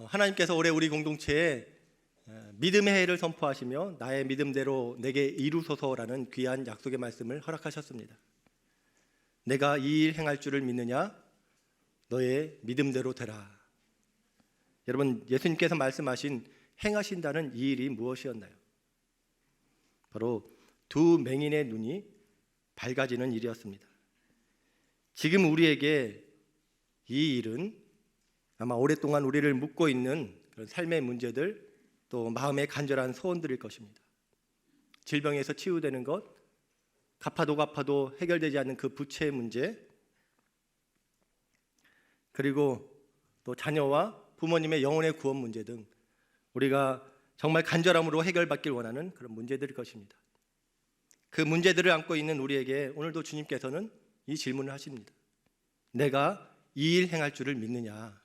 하나님께서 올해 우리 공동체에 믿음의 해를 선포하시며 나의 믿음대로 내게 이루소서라는 귀한 약속의 말씀을 허락하셨습니다. 내가 이 일 행할 줄을 믿느냐? 너의 믿음대로 되라. 여러분, 예수님께서 말씀하신 행하신다는 이 일이 무엇이었나요? 바로 두 맹인의 눈이 밝아지는 일이었습니다. 지금 우리에게 이 일은 아마 오랫동안 우리를 묶고 있는 그런 삶의 문제들, 또 마음의 간절한 소원들일 것입니다. 질병에서 치유되는 것, 갚아도 해결되지 않는 그 부채의 문제, 그리고 또 자녀와 부모님의 영혼의 구원 문제 등 우리가 정말 간절함으로 해결받길 원하는 그런 문제들일 것입니다. 그 문제들을 안고 있는 우리에게 오늘도 주님께서는 이 질문을 하십니다. 내가 이 일 행할 줄을 믿느냐?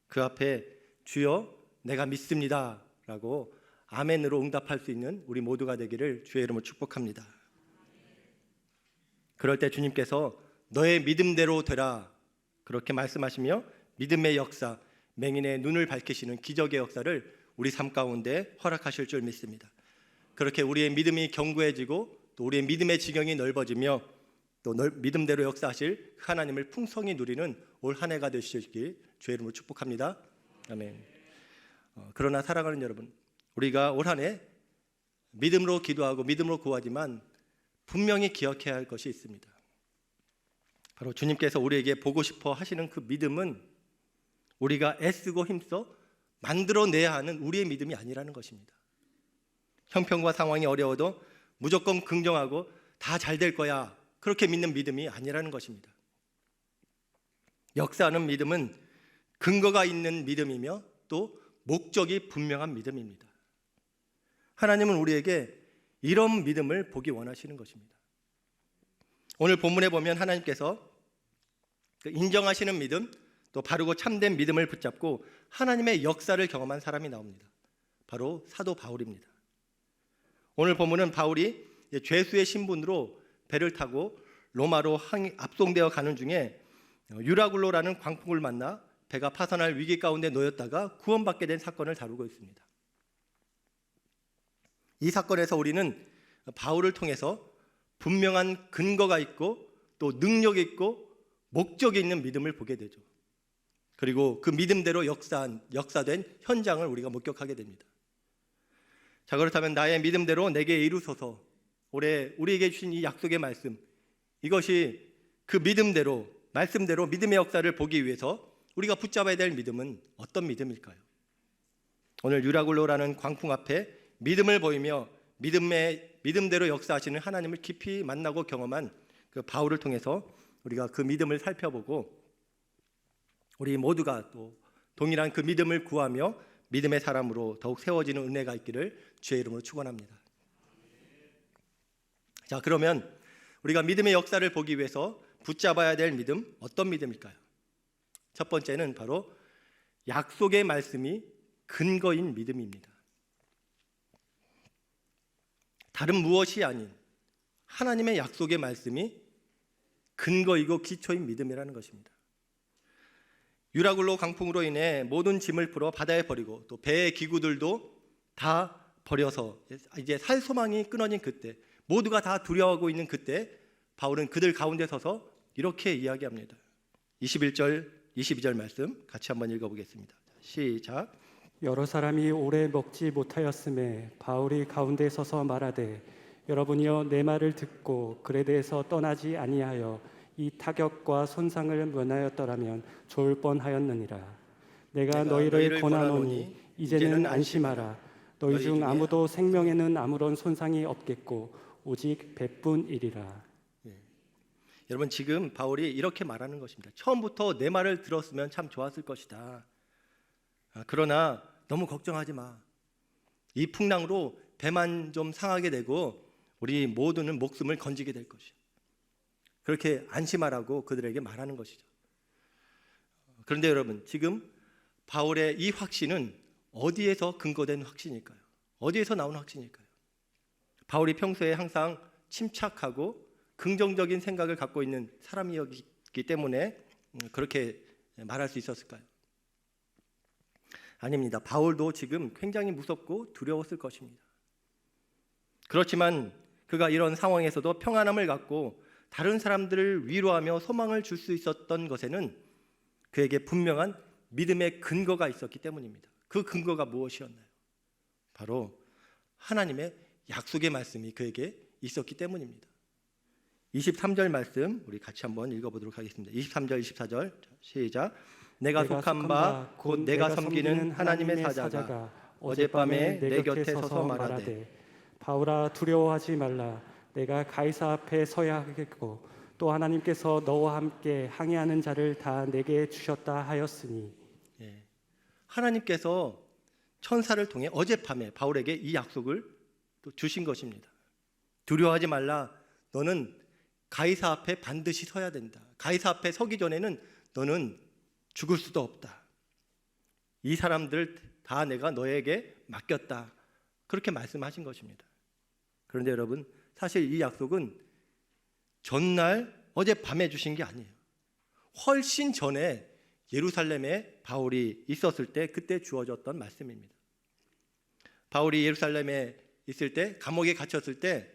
그 앞에 주여 내가 믿습니다 라고 아멘으로 응답할 수 있는 우리 모두가 되기를 주의 이름으로 축복합니다. 그럴 때 주님께서 너의 믿음대로 되라 그렇게 말씀하시며 믿음의 역사, 맹인의 눈을 밝히시는 기적의 역사를 우리 삶 가운데 허락하실 줄 믿습니다. 그렇게 우리의 믿음이 견고해지고 또 우리의 믿음의 지경이 넓어지며 또 믿음대로 역사하실 하나님을 풍성히 누리는 올 한 해가 되시길 주의 이름으로 축복합니다. 아멘. 그러나 사랑하는 여러분, 우리가 올 한 해 믿음으로 기도하고 믿음으로 구하지만 분명히 기억해야 할 것이 있습니다. 바로 주님께서 우리에게 보고 싶어 하시는 그 믿음은 우리가 애쓰고 힘써 만들어내야 하는 우리의 믿음이 아니라는 것입니다. 형편과 상황이 어려워도 무조건 긍정하고 다 잘 될 거야 그렇게 믿는 믿음이 아니라는 것입니다. 역사하는 믿음은 근거가 있는 믿음이며 또 목적이 분명한 믿음입니다. 하나님은 우리에게 이런 믿음을 보기 원하시는 것입니다. 오늘 본문에 보면 하나님께서 인정하시는 믿음, 또 바르고 참된 믿음을 붙잡고 하나님의 역사를 경험한 사람이 나옵니다. 바로 사도 바울입니다. 오늘 본문은 바울이 죄수의 신분으로 배를 타고 로마로 압송되어 가는 중에 유라굴로라는 광풍을 만나 배가 파산할 위기 가운데 놓였다가 구원받게 된 사건을 다루고 있습니다. 이 사건에서 우리는 바울을 통해서 분명한 근거가 있고 또 능력이 있고 목적이 있는 믿음을 보게 되죠. 그리고 그 믿음대로 역사된 현장을 우리가 목격하게 됩니다. 자, 그렇다면 나의 믿음대로 내게 이루소서, 올해 우리에게 주신 이 약속의 말씀, 이것이 그 믿음대로, 말씀대로 믿음의 역사를 보기 위해서 우리가 붙잡아야 될 믿음은 어떤 믿음일까요? 오늘 유라굴로라는 광풍 앞에 믿음을 보이며 믿음대로 역사하시는 하나님을 깊이 만나고 경험한 그 바울을 통해서 우리가 그 믿음을 살펴보고 우리 모두가 또 동일한 그 믿음을 구하며 믿음의 사람으로 더욱 세워지는 은혜가 있기를 주의 이름으로 축원합니다. 자, 그러면 우리가 믿음의 역사를 보기 위해서 붙잡아야 될 믿음, 어떤 믿음일까요? 첫 번째는 바로 약속의 말씀이 근거인 믿음입니다. 다른 무엇이 아닌 하나님의 약속의 말씀이 근거이고 기초인 믿음이라는 것입니다. 유라굴로 강풍으로 인해 모든 짐을 풀어 바다에 버리고 또 배의 기구들도 다 버려서 이제 살 소망이 끊어진 그때, 모두가 다 두려워하고 있는 그때 바울은 그들 가운데 서서 이렇게 이야기합니다. 21절, 22절 말씀 같이 한번 읽어보겠습니다. 시작. 여러 사람이 오래 먹지 못하였음에 바울이 가운데 서서 말하되 여러분이여 내 말을 듣고 그에 대해서 떠나지 아니하여 이 타격과 손상을 면하였더라면 좋을 뻔하였느니라. 내가 너희를 권하노니 이제는 안심하라. 너희 중 아무도 생명에는 아무런 손상이 없겠고 오직 배뿐이리라. 여러분, 지금 바울이 이렇게 말하는 것입니다. 처음부터 내 말을 들었으면 참 좋았을 것이다. 그러나 너무 걱정하지 마. 이 풍랑으로 배만 좀 상하게 되고 우리 모두는 목숨을 건지게 될 것이야. 그렇게 안심하라고 그들에게 말하는 것이죠. 그런데 여러분, 지금 바울의 이 확신은 어디에서 근거된 확신일까요? 어디에서 나온 확신일까요? 바울이 평소에 항상 침착하고 긍정적인 생각을 갖고 있는 사람이었기 때문에 그렇게 말할 수 있었을까요? 아닙니다. 바울도 지금 굉장히 무섭고 두려웠을 것입니다. 그렇지만 그가 이런 상황에서도 평안함을 갖고 다른 사람들을 위로하며 소망을 줄 수 있었던 것에는 그에게 분명한 믿음의 근거가 있었기 때문입니다. 그 근거가 무엇이었나요? 바로 하나님의 약속의 말씀이 그에게 있었기 때문입니다. 23절 말씀 우리 같이 한번 읽어보도록 하겠습니다. 23절 24절 시작. 내가 속한 바 곧 내가 섬기는 하나님의 사자가 어젯밤에 내 곁에 서서 말하되 바울아 두려워하지 말라. 내가 가이사 앞에 서야 하겠고 또 하나님께서 너와 함께 항해하는 자를 다 내게 주셨다 하였으니. 하나님께서 천사를 통해 어젯밤에 바울에게 이 약속을 또 주신 것입니다. 두려워하지 말라. 너는 가이사 앞에 반드시 서야 된다. 가이사 앞에 서기 전에는 너는 죽을 수도 없다. 이 사람들 다 내가 너에게 맡겼다. 그렇게 말씀하신 것입니다. 그런데 여러분, 사실 이 약속은 전날 어젯밤에 주신 게 아니에요. 훨씬 전에 예루살렘에 바울이 있었을 때 그때 주어졌던 말씀입니다. 바울이 예루살렘에 있을 때, 감옥에 갇혔을 때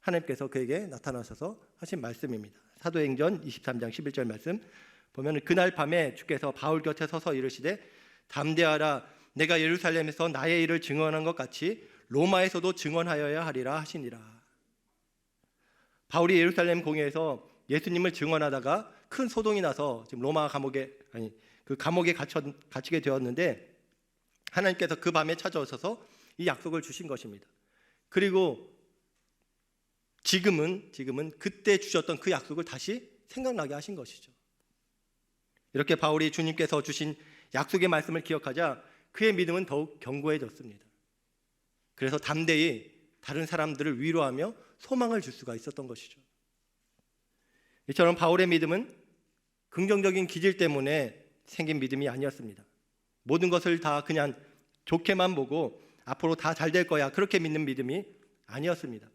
하나님께서 그에게 나타나셔서 하신 말씀입니다. 사도행전 23장 11절 말씀 보면 그날 밤에 주께서 바울 곁에 서서 이르시되 담대하라. 내가 예루살렘에서 나의 일을 증언한 것 같이 로마에서도 증언하여야 하리라 하시니라. 바울이 예루살렘 공회에서 예수님을 증언하다가 큰 소동이 나서 지금 로마 감옥에 갇히게 되었는데 하나님께서 그 밤에 찾아오셔서 이 약속을 주신 것입니다. 그리고 지금은 그때 주셨던 그 약속을 다시 생각나게 하신 것이죠. 이렇게 바울이 주님께서 주신 약속의 말씀을 기억하자 그의 믿음은 더욱 견고해졌습니다. 그래서 담대히 다른 사람들을 위로하며 소망을 줄 수가 있었던 것이죠. 이처럼 바울의 믿음은 긍정적인 기질 때문에 생긴 믿음이 아니었습니다. 모든 것을 다 그냥 좋게만 보고 앞으로 다 잘 될 거야 그렇게 믿는 믿음이 아니었습니다.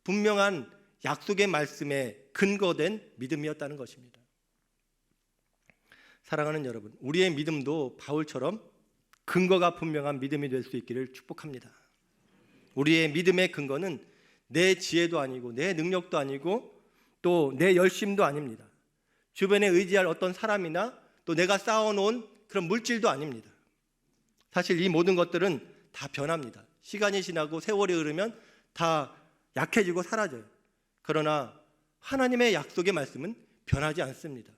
분명한 약속의 말씀에 근거된 믿음이었다는 것입니다. 사랑하는 여러분, 우리의 믿음도 바울처럼 근거가 분명한 믿음이 될 수 있기를 축복합니다. 우리의 믿음의 근거는 내 지혜도 아니고 내 능력도 아니고 또 내 열심도 아닙니다. 주변에 의지할 어떤 사람이나 또 내가 쌓아놓은 그런 물질도 아닙니다. 사실 이 모든 것들은 다 변합니다. 시간이 지나고 세월이 흐르면 다 약해지고 사라져요. 그러나 하나님의 약속의 말씀은 변하지 않습니다.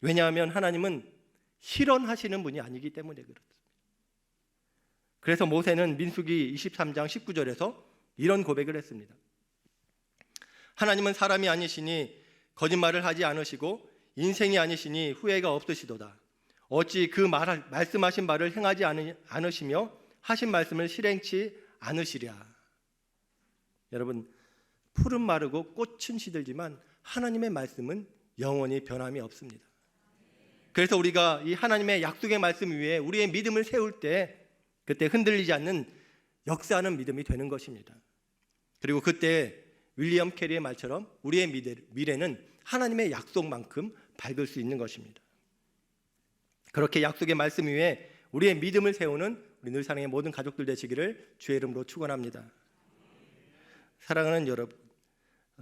왜냐하면 하나님은 실현하시는 분이 아니기 때문에 그렇습니다. 그래서 모세는 민수기 23장 19절에서 이런 고백을 했습니다. 하나님은 사람이 아니시니 거짓말을 하지 않으시고 인생이 아니시니 후회가 없으시도다. 어찌 그 말씀하신 바를 행하지 않으시며 하신 말씀을 실행치 않으시랴. 여러분, 풀은 마르고 꽃은 시들지만 하나님의 말씀은 영원히 변함이 없습니다. 그래서 우리가 이 하나님의 약속의 말씀 위에 우리의 믿음을 세울 때 그때 흔들리지 않는 역사하는 믿음이 되는 것입니다. 그리고 그때 윌리엄 캐리의 말처럼 우리의 미래는 하나님의 약속만큼 밝을 수 있는 것입니다. 그렇게 약속의 말씀 위에 우리의 믿음을 세우는 우리 늘사랑의 모든 가족들 되시기를 주의 이름으로 축원합니다. 사랑하는 여러분,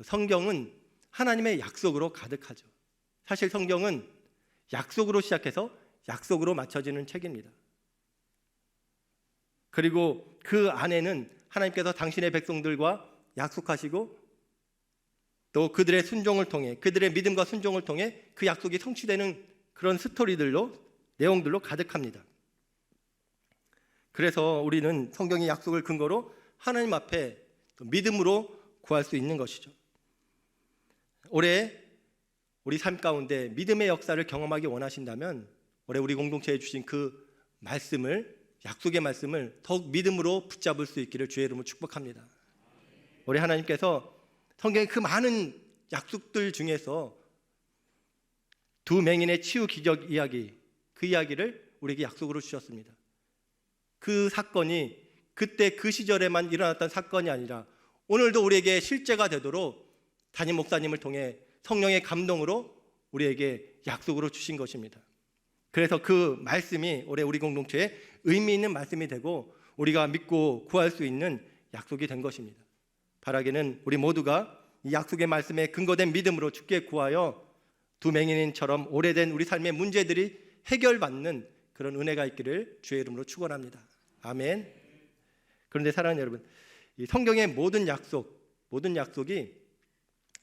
성경은 하나님의 약속으로 가득하죠. 사실 성경은 약속으로 시작해서 약속으로 맞춰지는 책입니다. 그리고 그 안에는 하나님께서 당신의 백성들과 약속하시고 또 그들의 순종을 통해, 그들의 믿음과 순종을 통해 그 약속이 성취되는 그런 내용들로 가득합니다. 그래서 우리는 성경의 약속을 근거로 하나님 앞에 믿음으로 구할 수 있는 것이죠. 올해 우리 삶 가운데 믿음의 역사를 경험하기 원하신다면 올해 우리 공동체에 주신 그 말씀을, 약속의 말씀을 더욱 믿음으로 붙잡을 수 있기를 주의 이름으로 축복합니다. 올해 하나님께서 성경의 그 많은 약속들 중에서 두 맹인의 치유 기적 이야기, 그 이야기를 우리에게 약속으로 주셨습니다. 그 사건이 그때 그 시절에만 일어났던 사건이 아니라 오늘도 우리에게 실제가 되도록 담임 목사님을 통해 성령의 감동으로 우리에게 약속으로 주신 것입니다. 그래서 그 말씀이 올해 우리 공동체에 의미 있는 말씀이 되고 우리가 믿고 구할 수 있는 약속이 된 것입니다. 바라기는 우리 모두가 이 약속의 말씀에 근거된 믿음으로 주께 구하여 두 맹인처럼 오래된 우리 삶의 문제들이 해결받는 그런 은혜가 있기를 주의 이름으로 축원합니다. 아멘. 그런데 사랑하는 여러분, 이 성경의 모든 약속이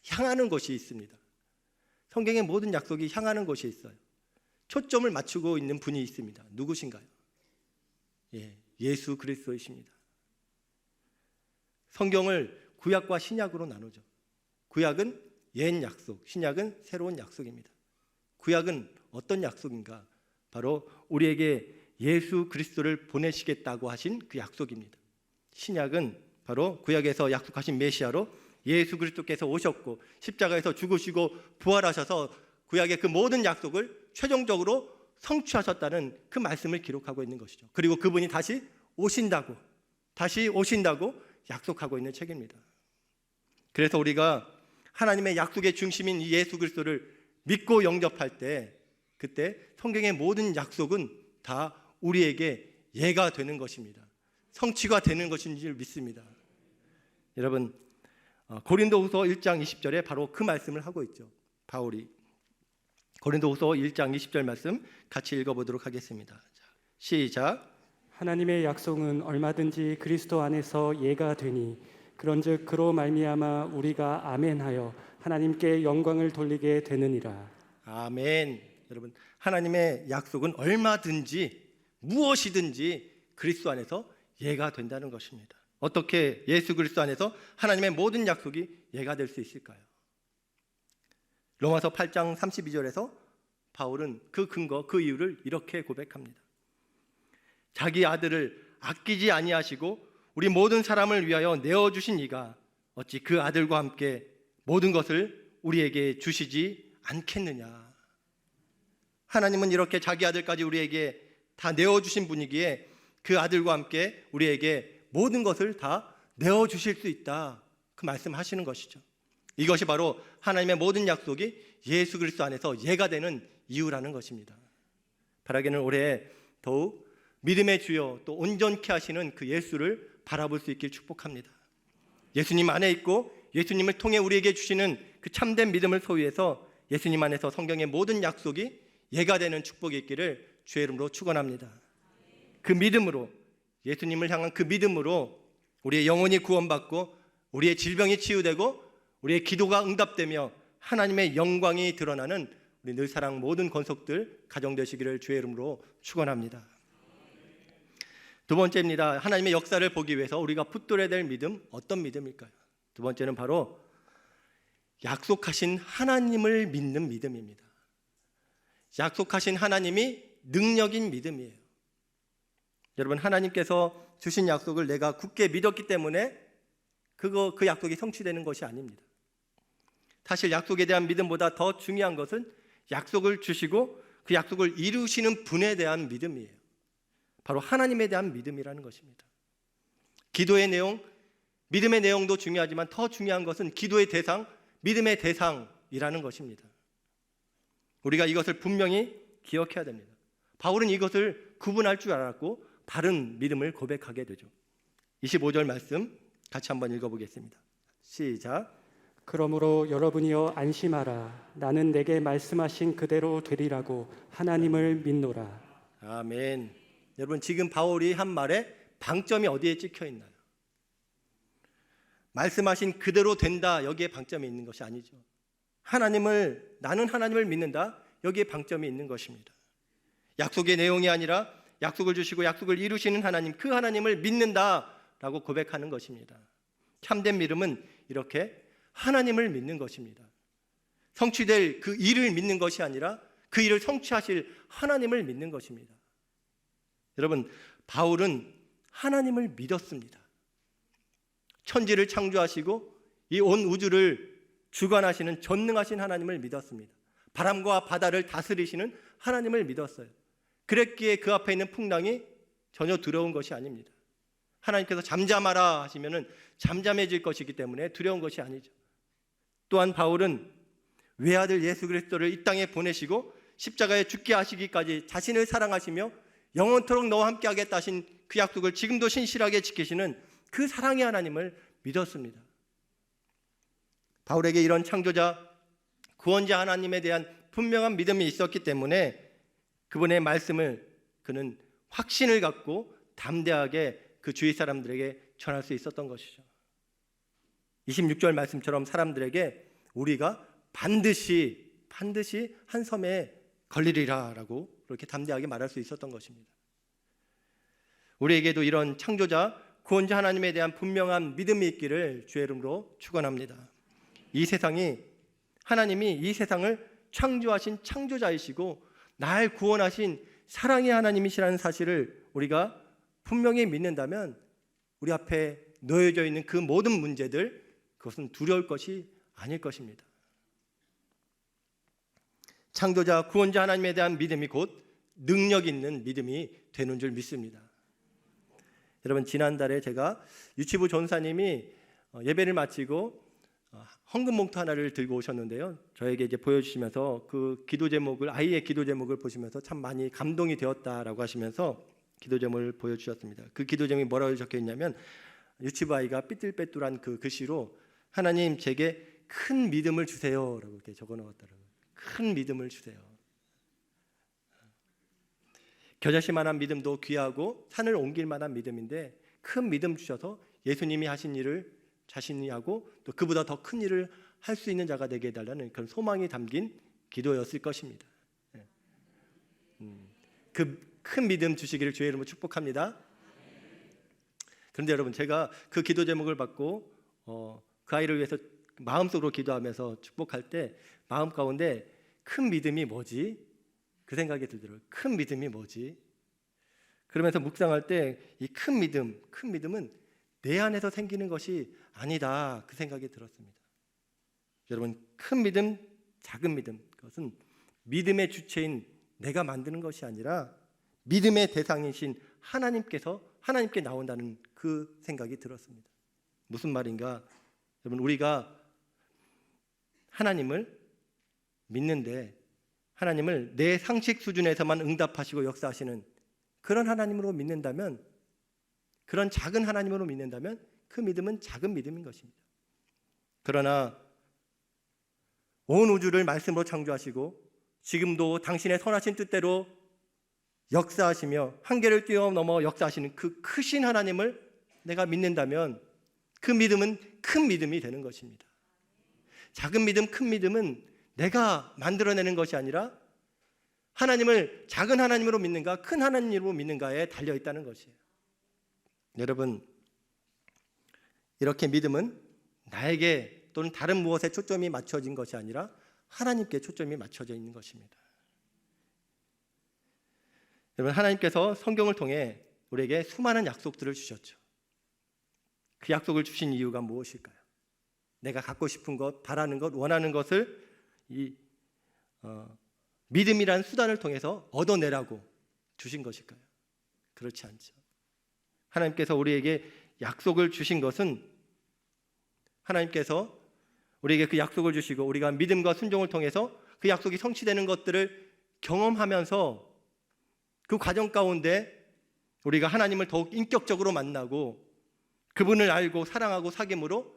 향하는 곳이 있습니다. 성경의 모든 약속이 향하는 곳이 있어요. 초점을 맞추고 있는 분이 있습니다. 누구신가요? 예수 그리스도이십니다. 성경을 구약과 신약으로 나누죠. 구약은 옛 약속, 신약은 새로운 약속입니다. 구약은 어떤 약속인가? 바로 우리에게 예수 그리스도를 보내시겠다고 하신 그 약속입니다. 신약은 바로 구약에서 약속하신 메시아로 예수 그리스도께서 오셨고 십자가에서 죽으시고 부활하셔서 구약의 그 모든 약속을 최종적으로 성취하셨다는 그 말씀을 기록하고 있는 것이죠. 그리고 그분이 다시 오신다고 약속하고 있는 책입니다. 그래서 우리가 하나님의 약속의 중심인 이 예수 그리스도를 믿고 영접할 때 그때 성경의 모든 약속은 다 우리에게 예가 되는 것입니다. 성취가 되는 것인 줄 믿습니다. 여러분, 고린도후서 1장 20절에 바로 그 말씀을 하고 있죠. 바울이 고린도후서 1장 20절 말씀 같이 읽어보도록 하겠습니다. 시작. 하나님의 약속은 얼마든지 그리스도 안에서 예가 되니 그런즉 그로 말미암아 우리가 아멘하여 하나님께 영광을 돌리게 되느니라. 아멘. 여러분, 하나님의 약속은 얼마든지 무엇이든지 그리스도 안에서 예가 된다는 것입니다. 어떻게 예수 그리스도 안에서 하나님의 모든 약속이 예가 될 수 있을까요? 로마서 8장 32절에서 바울은 그 근거, 그 이유를 이렇게 고백합니다. 자기 아들을 아끼지 아니하시고 우리 모든 사람을 위하여 내어주신 이가 어찌 그 아들과 함께 모든 것을 우리에게 주시지 않겠느냐. 하나님은 이렇게 자기 아들까지 우리에게 다 내어주신 분이기에 그 아들과 함께 우리에게 모든 것을 다 내어주실 수 있다, 그 말씀하시는 것이죠. 이것이 바로 하나님의 모든 약속이 예수 그리스도 안에서 예가 되는 이유라는 것입니다. 바라기는 올해 더욱 믿음의 주여 또 온전케 하시는 그 예수를 바라볼 수 있길 축복합니다. 예수님 안에 있고 예수님을 통해 우리에게 주시는 그 참된 믿음을 소유해서 예수님 안에서 성경의 모든 약속이 예가 되는 축복이 있기를 주의 이름으로 축원합니다. 그 믿음으로, 예수님을 향한 그 믿음으로 우리의 영혼이 구원받고 우리의 질병이 치유되고 우리의 기도가 응답되며 하나님의 영광이 드러나는 우리 늘사랑 모든 권속들 가정 되시기를 주의 이름으로 축원합니다. 두 번째입니다. 하나님의 역사를 보기 위해서 우리가 붙들어야 될 믿음, 어떤 믿음일까요? 두 번째는 바로 약속하신 하나님을 믿는 믿음입니다. 약속하신 하나님이 능력인 믿음이에요. 여러분, 하나님께서 주신 약속을 내가 굳게 믿었기 때문에 그 약속이 성취되는 것이 아닙니다. 사실 약속에 대한 믿음보다 더 중요한 것은 약속을 주시고 그 약속을 이루시는 분에 대한 믿음이에요. 바로 하나님에 대한 믿음이라는 것입니다. 기도의 내용, 믿음의 내용도 중요하지만 더 중요한 것은 기도의 대상, 믿음의 대상이라는 것입니다. 우리가 이것을 분명히 기억해야 됩니다. 바울은 이것을 구분할 줄 알았고 바른 믿음을 고백하게 되죠. 25절 말씀 같이 한번 읽어보겠습니다. 시작. 그러므로 여러분이여 안심하라. 나는 내게 말씀하신 그대로 되리라고 하나님을 믿노라. 아멘. 여러분, 지금 바울이 한 말에 방점이 어디에 찍혀 있나요? 말씀하신 그대로 된다, 여기에 방점이 있는 것이 아니죠. 나는 하나님을 믿는다, 여기에 방점이 있는 것입니다. 약속의 내용이 아니라 약속을 주시고 약속을 이루시는 하나님, 그 하나님을 믿는다라고 고백하는 것입니다. 참된 믿음은 이렇게 하나님을 믿는 것입니다. 성취될 그 일을 믿는 것이 아니라 그 일을 성취하실 하나님을 믿는 것입니다. 여러분, 바울은 하나님을 믿었습니다. 천지를 창조하시고 이 온 우주를 주관하시는 전능하신 하나님을 믿었습니다. 바람과 바다를 다스리시는 하나님을 믿었어요. 그랬기에 그 앞에 있는 풍랑이 전혀 두려운 것이 아닙니다. 하나님께서 잠잠하라 하시면은 잠잠해질 것이기 때문에 두려운 것이 아니죠. 또한 바울은 외아들 예수 그리스도를 이 땅에 보내시고 십자가에 죽게 하시기까지 자신을 사랑하시며 영원토록 너와 함께 하겠다 하신 그 약속을 지금도 신실하게 지키시는 그 사랑의 하나님을 믿었습니다. 바울에게 이런 창조자, 구원자 하나님에 대한 분명한 믿음이 있었기 때문에 그분의 말씀을 그는 확신을 갖고 담대하게 그 주위 사람들에게 전할 수 있었던 것이죠. 26절 말씀처럼 사람들에게 우리가 반드시 한 섬에 걸리리라 라고 그렇게 담대하게 말할 수 있었던 것입니다. 우리에게도 이런 창조자, 구원자 하나님에 대한 분명한 믿음이 있기를 주의 이름으로 축원합니다. 하나님이 이 세상을 창조하신 창조자이시고 날 구원하신 사랑의 하나님이시라는 사실을 우리가 분명히 믿는다면 우리 앞에 놓여져 있는 그 모든 문제들, 그것은 두려울 것이 아닐 것입니다. 창조자, 구원자 하나님에 대한 믿음이 곧 능력 있는 믿음이 되는 줄 믿습니다. 여러분, 지난달에 제가 유치부 전사님이 예배를 마치고 헌금 봉투 하나를 들고 오셨는데요. 저에게 이제 보여주시면서 그 기도 제목을, 아이의 기도 제목을 보시면서 참 많이 감동이 되었다라고 하시면서 기도 제목을 보여주셨습니다. 그 기도 제목이 뭐라고 적혀 있냐면, 유치부 아이가 삐뚤빼뚤한 그 글씨로 하나님 제게 큰 믿음을 주세요라고 이렇게 적어 놓았더라고요. 큰 믿음을 주세요. 겨자씨만한 믿음도 귀하고 산을 옮길 만한 믿음인데 큰 믿음 주셔서 예수님이 하신 일을 자신이 하고 또 그보다 더 큰 일을 할 수 있는 자가 되게 해달라는 그런 소망이 담긴 기도였을 것입니다. 그 큰 믿음 주시기를 주의 이름으로 축복합니다. 그런데 여러분, 제가 그 기도 제목을 받고 그 아이를 위해서 마음속으로 기도하면서 축복할 때 마음 가운데 큰 믿음이 뭐지? 그 생각이 들더라고요. 큰 믿음이 뭐지? 그러면서 묵상할 때 이 큰 믿음은 내 안에서 생기는 것이 아니다, 그 생각이 들었습니다. 여러분, 큰 믿음, 작은 믿음, 그것은 믿음의 주체인 내가 만드는 것이 아니라 믿음의 대상이신 하나님께 나온다는 그 생각이 들었습니다. 무슨 말인가? 여러분, 우리가 하나님을 믿는데 하나님을 내 상식 수준에서만 응답하시고 역사하시는 그런 하나님으로 믿는다면, 그런 작은 하나님으로 믿는다면 그 믿음은 작은 믿음인 것입니다. 그러나 온 우주를 말씀으로 창조하시고 지금도 당신의 선하신 뜻대로 역사하시며 한계를 뛰어넘어 역사하시는 그 크신 하나님을 내가 믿는다면 그 믿음은 큰 믿음이 되는 것입니다. 작은 믿음, 큰 믿음은 내가 만들어내는 것이 아니라 하나님을 작은 하나님으로 믿는가 큰 하나님으로 믿는가에 달려있다는 것이에요. 여러분, 이렇게 믿음은 나에게 또는 다른 무엇에 초점이 맞춰진 것이 아니라 하나님께 초점이 맞춰져 있는 것입니다. 여러분, 하나님께서 성경을 통해 우리에게 수많은 약속들을 주셨죠. 그 약속을 주신 이유가 무엇일까요? 내가 갖고 싶은 것, 바라는 것, 원하는 것을 믿음이라는 수단을 통해서 얻어내라고 주신 것일까요? 그렇지 않죠. 하나님께서 우리에게 약속을 주신 것은 하나님께서 우리에게 그 약속을 주시고 우리가 믿음과 순종을 통해서 그 약속이 성취되는 것들을 경험하면서 그 과정 가운데 우리가 하나님을 더욱 인격적으로 만나고 그분을 알고 사랑하고 사귐으로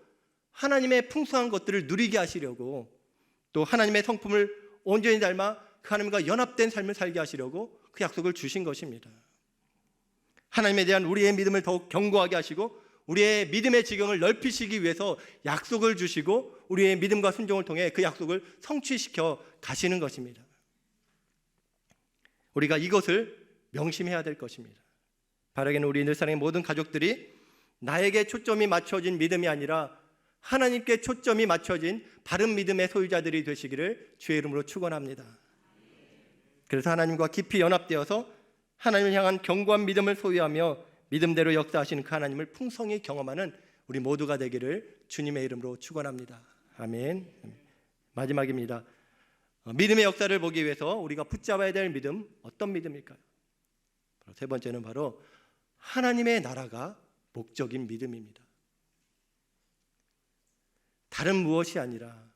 하나님의 풍성한 것들을 누리게 하시려고, 또 하나님의 성품을 온전히 닮아 그 하나님과 연합된 삶을 살게 하시려고 그 약속을 주신 것입니다. 하나님에 대한 우리의 믿음을 더욱 견고하게 하시고 우리의 믿음의 지경을 넓히시기 위해서 약속을 주시고 우리의 믿음과 순종을 통해 그 약속을 성취시켜 가시는 것입니다. 우리가 이것을 명심해야 될 것입니다. 바라기는 우리 늘사랑의 모든 가족들이 나에게 초점이 맞춰진 믿음이 아니라 하나님께 초점이 맞춰진 바른 믿음의 소유자들이 되시기를 주의 이름으로 축원합니다. 그래서 하나님과 깊이 연합되어서 하나님을 향한 견고한 믿음을 소유하며 믿음대로 역사하시는 그 하나님을 풍성히 경험하는 우리 모두가 되기를 주님의 이름으로 축원합니다. 아멘. 마지막입니다. 믿음의 역사를 보기 위해서 우리가 붙잡아야 될 믿음, 어떤 믿음일까요? 세 번째는 바로 하나님의 나라가 목적인 믿음입니다. 다른 무엇이 아니라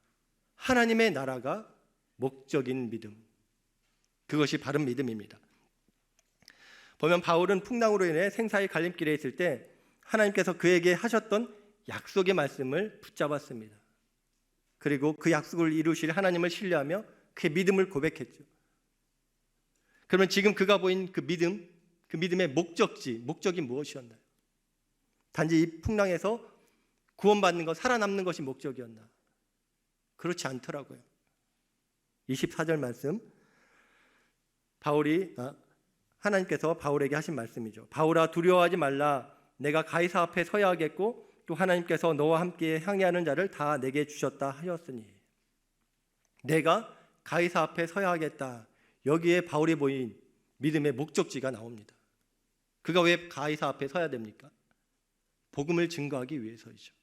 하나님의 나라가 목적인 믿음. 그것이 바른 믿음입니다. 보면 바울은 풍랑으로 인해 생사의 갈림길에 있을 때 하나님께서 그에게 하셨던 약속의 말씀을 붙잡았습니다. 그리고 그 약속을 이루실 하나님을 신뢰하며 그의 믿음을 고백했죠. 그러면 지금 그가 보인 그 믿음, 그 믿음의 목적이 무엇이었나요? 단지 이 풍랑에서 구원받는 것, 살아남는 것이 목적이었나? 그렇지 않더라고요. 24절 말씀, 하나님께서 바울에게 하신 말씀이죠. 바울아, 두려워하지 말라. 내가 가이사 앞에 서야 하겠고 또 하나님께서 너와 함께 향해하는 자를 다 내게 주셨다 하였으니. 내가 가이사 앞에 서야 하겠다. 여기에 바울이 보인 믿음의 목적지가 나옵니다. 그가 왜 가이사 앞에 서야 됩니까? 복음을 증거하기 위해서이죠.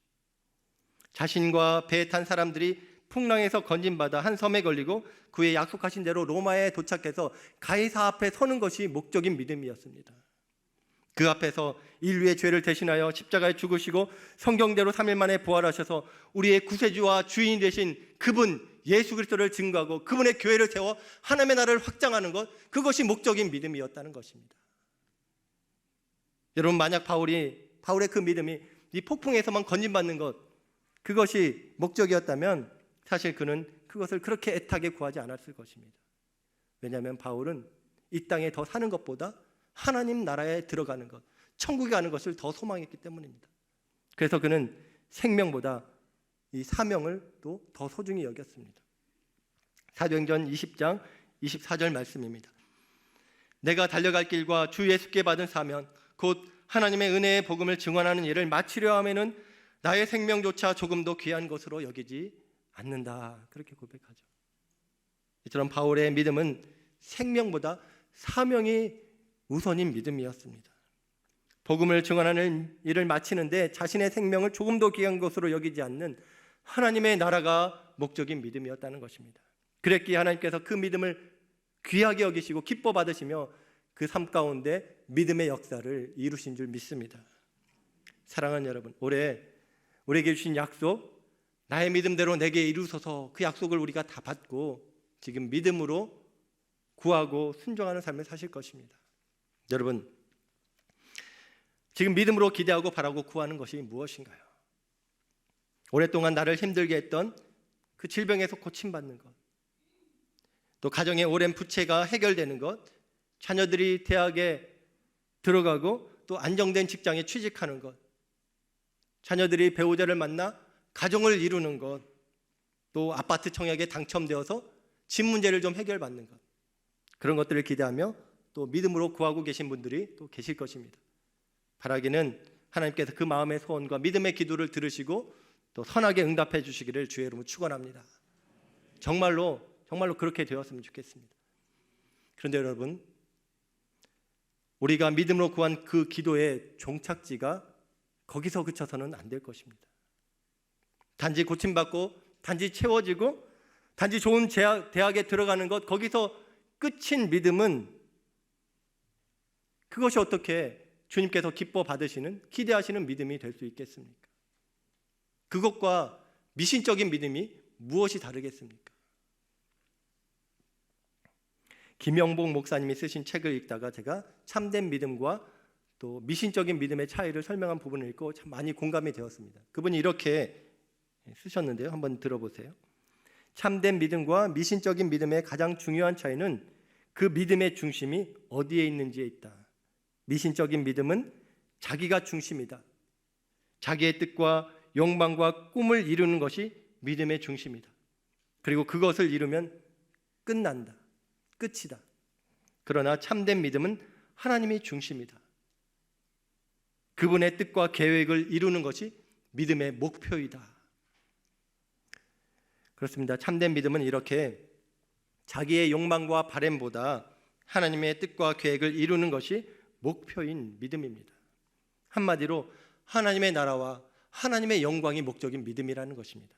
자신과 배에 탄 사람들이 풍랑에서 건진받아 한 섬에 걸리고 그의 약속하신 대로 로마에 도착해서 가이사 앞에 서는 것이 목적인 믿음이었습니다. 그 앞에서 인류의 죄를 대신하여 십자가에 죽으시고 성경대로 3일 만에 부활하셔서 우리의 구세주와 주인이 되신 그분 예수 그리스도를 증거하고 그분의 교회를 세워 하나님의 나라를 확장하는 것, 그것이 목적인 믿음이었다는 것입니다. 여러분, 만약 바울의 그 믿음이 이 폭풍에서만 건진받는 것, 그것이 목적이었다면 사실 그는 그것을 그렇게 애타게 구하지 않았을 것입니다. 왜냐하면 바울은 이 땅에 더 사는 것보다 하나님 나라에 들어가는 것, 천국에 가는 것을 더 소망했기 때문입니다. 그래서 그는 생명보다 이 사명을 또 더 소중히 여겼습니다. 사도행전 20장 24절 말씀입니다. 내가 달려갈 길과 주 예수께 받은 사명 곧 하나님의 은혜의 복음을 증언하는 일을 마치려 하면은 나의 생명조차 조금도 귀한 것으로 여기지 않는다. 그렇게 고백하죠. 이처럼 바울의 믿음은 생명보다 사명이 우선인 믿음이었습니다. 복음을 증언하는 일을 마치는데 자신의 생명을 조금도 귀한 것으로 여기지 않는 하나님의 나라가 목적인 믿음이었다는 것입니다. 그랬기에 하나님께서 그 믿음을 귀하게 여기시고 기뻐 받으시며 그 삶 가운데 믿음의 역사를 이루신 줄 믿습니다. 사랑하는 여러분, 올해 우리에게 주신 약속, 나의 믿음대로 내게 이루소서, 그 약속을 우리가 다 받고 지금 믿음으로 구하고 순종하는 삶을 사실 것입니다. 여러분, 지금 믿음으로 기대하고 바라고 구하는 것이 무엇인가요? 오랫동안 나를 힘들게 했던 그 질병에서 고침받는 것, 또 가정의 오랜 부채가 해결되는 것, 자녀들이 대학에 들어가고 또 안정된 직장에 취직하는 것, 자녀들이 배우자를 만나 가정을 이루는 것, 또 아파트 청약에 당첨되어서 집 문제를 좀 해결받는 것, 그런 것들을 기대하며 또 믿음으로 구하고 계신 분들이 또 계실 것입니다. 바라기는 하나님께서 그 마음의 소원과 믿음의 기도를 들으시고 또 선하게 응답해 주시기를 주의 이름으로 축원합니다. 정말로 그렇게 되었으면 좋겠습니다. 그런데 여러분, 우리가 믿음으로 구한 그 기도의 종착지가 거기서 그쳐서는 안 될 것입니다. 단지 고침받고 단지 채워지고 단지 좋은 대학에 들어가는 것, 거기서 끝인 믿음은 그것이 어떻게 주님께서 기뻐 받으시는, 기대하시는 믿음이 될 수 있겠습니까? 그것과 미신적인 믿음이 무엇이 다르겠습니까? 김영복 목사님이 쓰신 책을 읽다가 제가 참된 믿음과 또 미신적인 믿음의 차이를 설명한 부분을 읽고 참 많이 공감이 되었습니다. 그분이 이렇게 쓰셨는데요. 한번 들어보세요. 참된 믿음과 미신적인 믿음의 가장 중요한 차이는 그 믿음의 중심이 어디에 있는지에 있다. 미신적인 믿음은 자기가 중심이다. 자기의 뜻과 욕망과 꿈을 이루는 것이 믿음의 중심이다. 그리고 그것을 이루면 끝난다. 끝이다. 그러나 참된 믿음은 하나님이 중심이다. 그분의 뜻과 계획을 이루는 것이 믿음의 목표이다. 그렇습니다. 참된 믿음은 이렇게 자기의 욕망과 바램보다 하나님의 뜻과 계획을 이루는 것이 목표인 믿음입니다. 한마디로 하나님의 나라와 하나님의 영광이 목적인 믿음이라는 것입니다.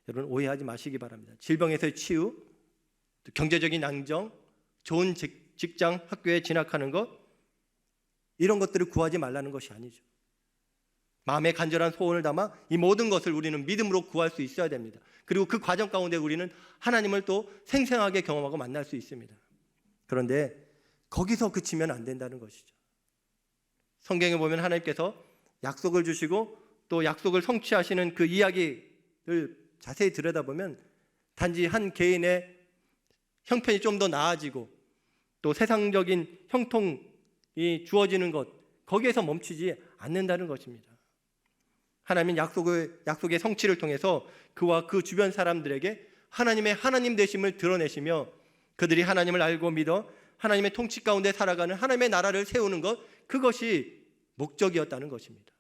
여러분, 오해하지 마시기 바랍니다. 질병에서의 치유, 경제적인 안정, 좋은 직장, 학교에 진학하는 것, 이런 것들을 구하지 말라는 것이 아니죠. 마음에 간절한 소원을 담아 이 모든 것을 우리는 믿음으로 구할 수 있어야 됩니다. 그리고 그 과정 가운데 우리는 하나님을 또 생생하게 경험하고 만날 수 있습니다. 그런데 거기서 그치면 안 된다는 것이죠. 성경에 보면 하나님께서 약속을 주시고 또 약속을 성취하시는 그 이야기를 자세히 들여다보면 단지 한 개인의 형편이 좀 더 나아지고 또 세상적인 형통이 주어지는 것, 거기에서 멈추지 않는다는 것입니다. 하나님은 약속의 성취를 통해서 그와 그 주변 사람들에게 하나님의 하나님 되심을 드러내시며 그들이 하나님을 알고 믿어 하나님의 통치 가운데 살아가는 하나님의 나라를 세우는 것, 그것이 목적이었다는 것입니다.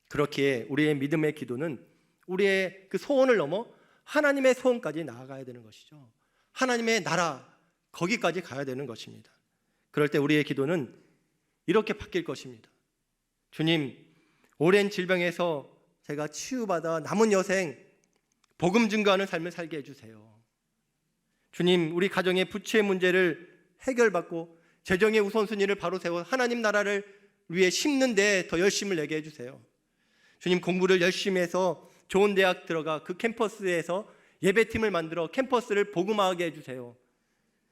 그렇기에 우리의 믿음의 기도는 우리의 그 소원을 넘어 하나님의 소원까지 나아가야 되는 것이죠. 하나님의 나라, 거기까지 가야 되는 것입니다. 그럴 때 우리의 기도는 이렇게 바뀔 것입니다. 주님, 오랜 질병에서 제가 치유받아 남은 여생 복음 증거하는 삶을 살게 해주세요. 주님, 우리 가정의 부채 문제를 해결받고 재정의 우선순위를 바로 세워 하나님 나라를 위해 심는 데 더 열심을 내게 해주세요. 주님, 공부를 열심히 해서 좋은 대학 들어가 그 캠퍼스에서 예배팀을 만들어 캠퍼스를 복음화하게 해주세요.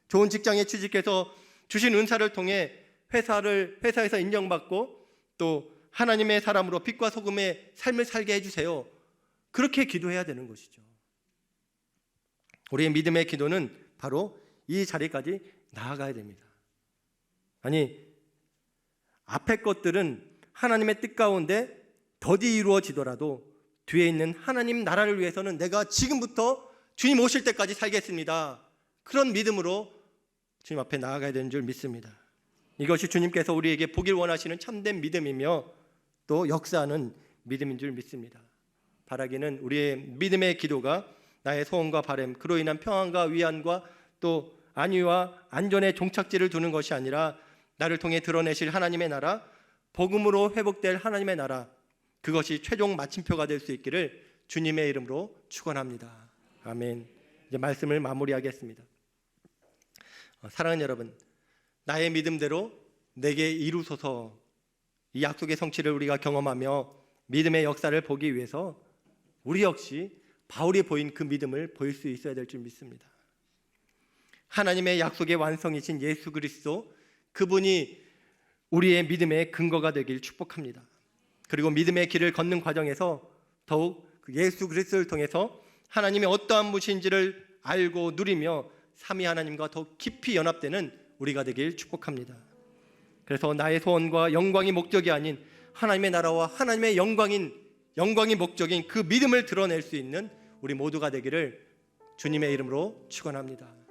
좋은 직장에 취직해서 주신 은사를 통해 회사에서 인정받고 또 하나님의 사람으로 빛과 소금의 삶을 살게 해주세요. 그렇게 기도해야 되는 것이죠. 우리의 믿음의 기도는 바로 이 자리까지 나아가야 됩니다. 아니, 앞의 것들은 하나님의 뜻 가운데 더디 이루어지더라도 뒤에 있는 하나님 나라를 위해서는 내가 지금부터 주님 오실 때까지 살겠습니다. 그런 믿음으로 주님 앞에 나아가야 되는 줄 믿습니다. 이것이 주님께서 우리에게 보길 원하시는 참된 믿음이며 또 역사하는 믿음인 줄 믿습니다. 바라기는 우리의 믿음의 기도가 나의 소원과 바람, 그로 인한 평안과 위안과 또 안위와 안전의 종착지를 두는 것이 아니라 나를 통해 드러내실 하나님의 나라, 복음으로 회복될 하나님의 나라, 그것이 최종 마침표가 될 수 있기를 주님의 이름으로 축원합니다. 아멘. 이제 말씀을 마무리하겠습니다. 사랑하는 여러분, 나의 믿음대로 내게 이루소서, 이 약속의 성취를 우리가 경험하며 믿음의 역사를 보기 위해서 우리 역시 바울이 보인 그 믿음을 보일 수 있어야 될 줄 믿습니다. 하나님의 약속의 완성이신 예수 그리스도, 그분이 우리의 믿음의 근거가 되길 축복합니다. 그리고 믿음의 길을 걷는 과정에서 더욱 예수 그리스도를 통해서 하나님의 어떠한 분이신지를 알고 누리며 삼위 하나님과 더욱 깊이 연합되는 우리가 되길 축복합니다. 그래서 나의 소원과 영광이 목적이 아닌 하나님의 나라와 하나님의 영광이 목적인 그 믿음을 드러낼 수 있는 우리 모두가 되기를 주님의 이름으로 축원합니다.